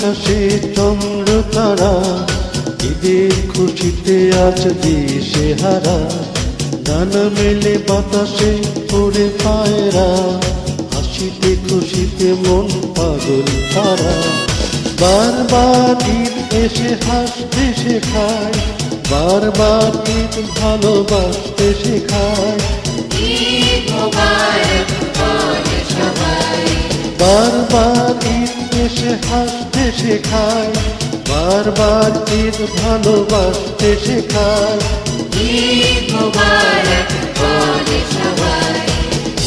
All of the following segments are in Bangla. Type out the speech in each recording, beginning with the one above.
আকাশে চন্দ্র তারা, ঈদের খুশিতে আজ দিশে হারা। ডানা মেলে বাতাসে ওড়ে পায়রা, হাসিতে খুশিতে মন পাগল তারা। বারবার ঈদ এসে হাসতে শেখায়, বারবার ঈদ ভালোবাসতে শেখায়। ঈদ মোবারক বলে সবাই, বারবার ঈদ এসে হাসতে শেখায়, বারবার ঈদ ভালোবাসতে শেখায়। ঈদ মোবারক বলে সবাই।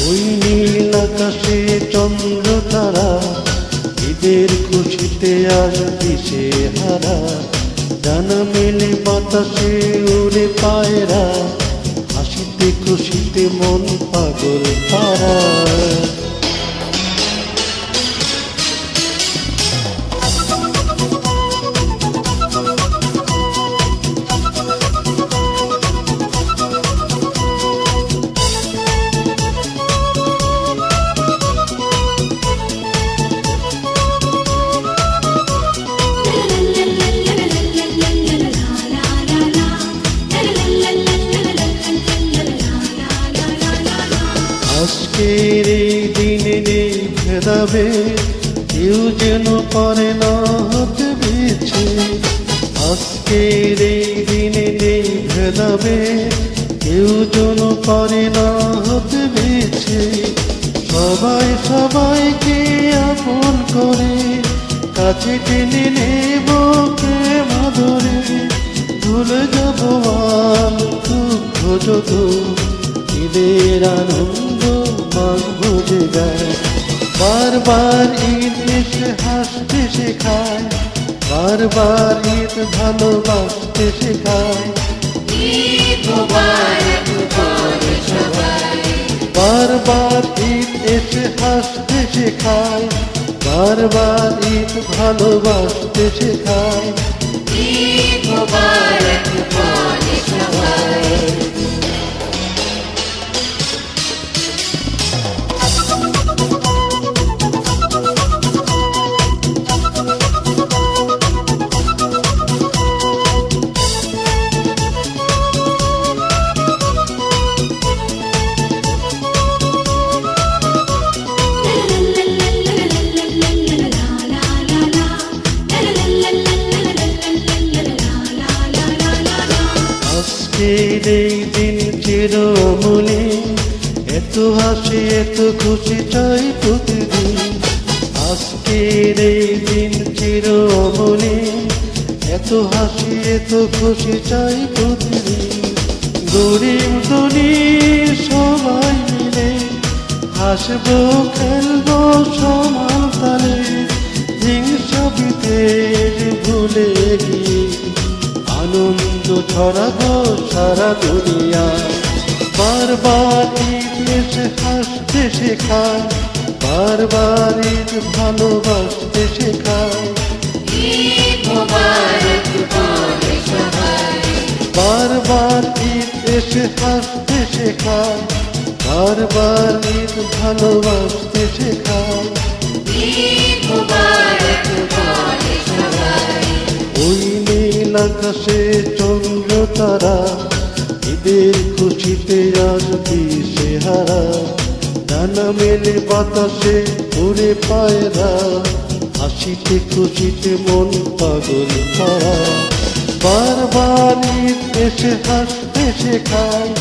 ওই নীল আকাশে চন্দ্র তারা, ঈদের খুশিতে আজ দিশে হারা। ডানা মেলে বাতাসে উড়ে পায়রা, হাসিতে খুশিতে মন পাগল তারা। আজকের এই দিনে নেই ভেদাবে, কেউ যেন পারে না হতে বিছে। আজকের এই দিনে নেই ভেদাবে, কেউ যেন পারে না হতে বিছে। সবাই সবাইকে আপন করে, কাছে টেনে নেব প্রেম আদরে। ভুলে যাব আর দুঃখ যত, ঈদের আনন্দ মাগবো যে গায়। বারবার ঈদ এসে হাসতে শেখায়, বারবার ঈদ ভালোবাসতে শেখায়। ঈদ মোবারক বলে সবাই, বারবার ঈদ এসে হাসতে শেখায়, বারবার ঈদ ভালোবাসতে শেখায়। ঈদ মোবারক বলে সবাই। আজকের এই দিন চির অমূল্য, এত হাসি এত খুশি চাই প্রতিদিন। আজকের এই দিন চির অমূল্য, এত হাসি এত খুশি চাই প্রতিদিন। গরিব ধনী সবাই মিলে, হাসবো খেলবো সমান তালে। হিংসা বিদ্বেষ ভুলে গিয়ে আনন্দ ছড়াবো সারা দুনিয়া। বারবার ঈদ এসে হাসতে শেখায়, বারবার ঈদ ভালোবাসতে শেখায়। ঈদ মোবারক বলে সবাই, বারবার ঈদ এসে হাসতে শেখায়, বারবার ঈদ ভালোবাসতে শেখায়। ঈদ মোবারক বলে সবাই। ওই নীল আকাশে চন্দ্র তারা, ঈদের খুশিতে আজ দিশে হারা। ডানা মেলে বাতাসে উড়ে পায়রা, হাসিতে খুশিতে মন পাগল তারা। বারবার ঈদ এসে হাসতে শেখায়,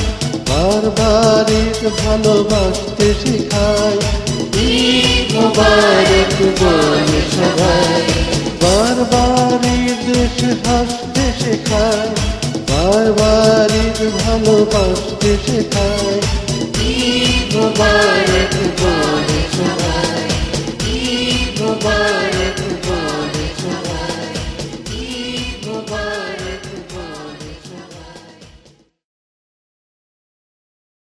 বারবার ঈদ ভালোবাসতে শেখায়। ঈদ মোবারক বলে সবাই, বারবার ঈদ এসে হাসতে শেখায়, বারবার ঈদ ভালোবাসতে শেখায়। ঈদ মোবারক বলে সবাই, ঈদ মোবারক।